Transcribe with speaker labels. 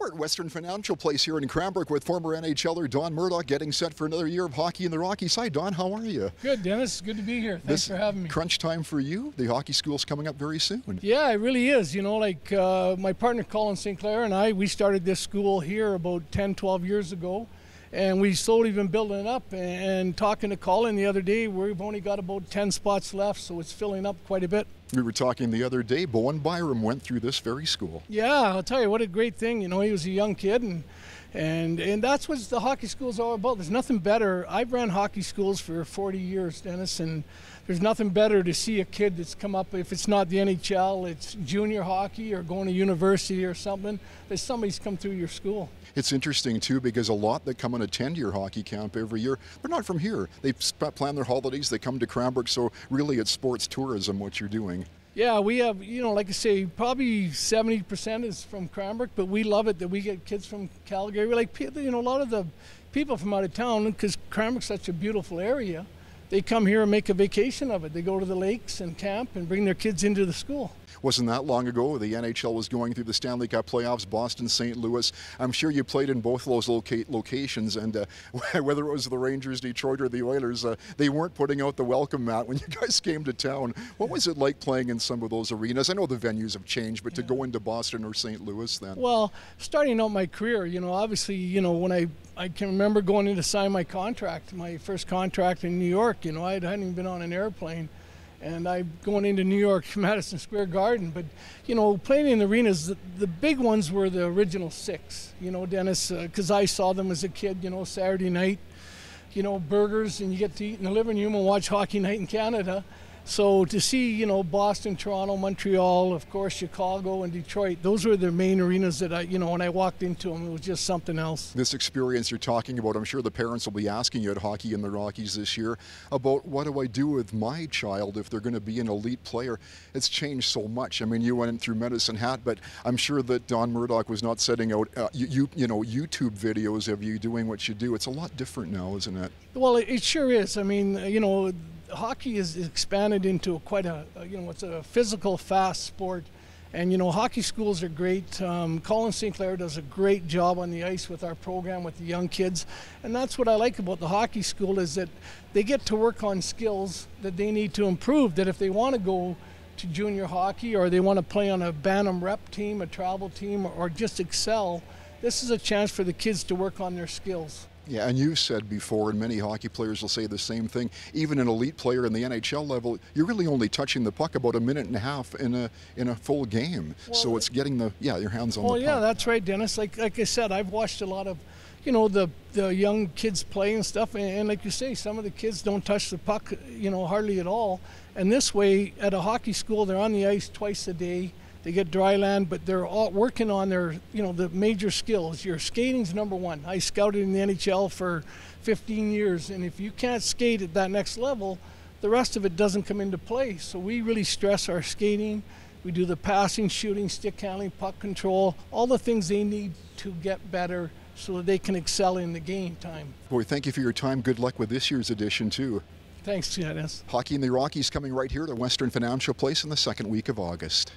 Speaker 1: We're at Western Financial Place here in Cranbrook with former NHLer Don Murdoch getting set for another year of hockey in the Rockies. Hi, Don. How are you?
Speaker 2: Good, Dennis. Good to be here. Thanks for having me.
Speaker 1: Crunch time for you. The hockey school's coming up very soon.
Speaker 2: Yeah, it really is. You know, like my partner Colin St. Clair and I, we started this school here about 10, 12 years ago. And we slowly been building it up, and talking to Colin the other day, we've only got about 10 spots left, so it's filling up quite a bit.
Speaker 1: We were talking the other day, Bowen Byram went through this very school.
Speaker 2: Yeah, I'll tell you, what a great thing. You know, he was a young kid, and that's what the hockey school's all about. There's nothing better. I've ran hockey schools for 40 years, Dennis, and there's nothing better to see a kid that's come up, if it's not the NHL, it's junior hockey or going to university or something, that somebody's come through your school.
Speaker 1: It's interesting, too, because a lot that come and attend your hockey camp every year, they're not from here. They plan their holidays, they come to Cranbrook, so really it's sports tourism, what you're doing.
Speaker 2: Yeah, we have, you know, like I say, probably 70% is from Cranbrook, but we love it that we get kids from Calgary. Like, you know, a lot of the people from out of town, because Cranbrook's such a beautiful area, they come here and make a vacation of it. They go to the lakes and camp and bring their kids into the school.
Speaker 1: Wasn't that long ago the NHL was going through the Stanley Cup playoffs, Boston, St. Louis. I'm sure you played in both of those locations, and whether it was the Rangers, Detroit, or the Oilers, they weren't putting out the welcome mat when you guys came to town. What was it like playing in some of those arenas? I know the venues have changed, but to go into Boston or St. Louis then?
Speaker 2: Well, starting out my career, you know, obviously, you know, when I can remember going in to sign my contract, my first contract in New York, you know, I hadn't even been on an airplane. And I'm going into New York, Madison Square Garden. But, you know, playing in the arenas, the big ones were the original six, you know, Dennis, because I saw them as a kid, you know, Saturday night, you know, burgers, and you get to eat in the living room and watch Hockey Night in Canada. So to see, you know, Boston, Toronto, Montreal, of course, Chicago and Detroit, those were the main arenas that I, you know, when I walked into them, it was just something else.
Speaker 1: This experience you're talking about, I'm sure the parents will be asking you at Hockey in the Rockies this year about what do I do with my child if they're going to be an elite player. It's changed so much. I mean, you went through Medicine Hat, but I'm sure that Don Murdoch was not setting out, you know, YouTube videos of you doing what you do. It's a lot different now, isn't it?
Speaker 2: Well, it sure is. I mean, you know, hockey is expanded into quite a, you know, it's a physical, fast sport. And, you know, hockey schools are great. Colin St. Clair does a great job on the ice with our program with the young kids. And that's what I like about the hockey school, is that they get to work on skills that they need to improve, that if they want to go to junior hockey or they want to play on a Bantam rep team, a travel team, or just excel, this is a chance for the kids to work on their skills.
Speaker 1: Yeah, and you've said before, and many hockey players will say the same thing, even an elite player in the NHL level, you're really only touching the puck about a minute and a half in a full game. Well, so it's getting your hands on the puck. Well,
Speaker 2: yeah, that's right, Dennis. Like I said, I've watched a lot of, you know, the young kids play and stuff, and like you say, some of the kids don't touch the puck, you know, hardly at all. And this way, at a hockey school, they're on the ice twice a day. They get dry land, but they're all working on their, you know, the major skills. Your skating's number one. I scouted in the NHL for 15 years, and if you can't skate at that next level, the rest of it doesn't come into play. So we really stress our skating. We do the passing, shooting, stick handling, puck control, all the things they need to get better so that they can excel in the game time.
Speaker 1: Boy, thank you for your time. Good luck with this year's edition, too.
Speaker 2: Thanks, Dennis.
Speaker 1: Hockey in the Rockies coming right here to Western Financial Place in the second week of August.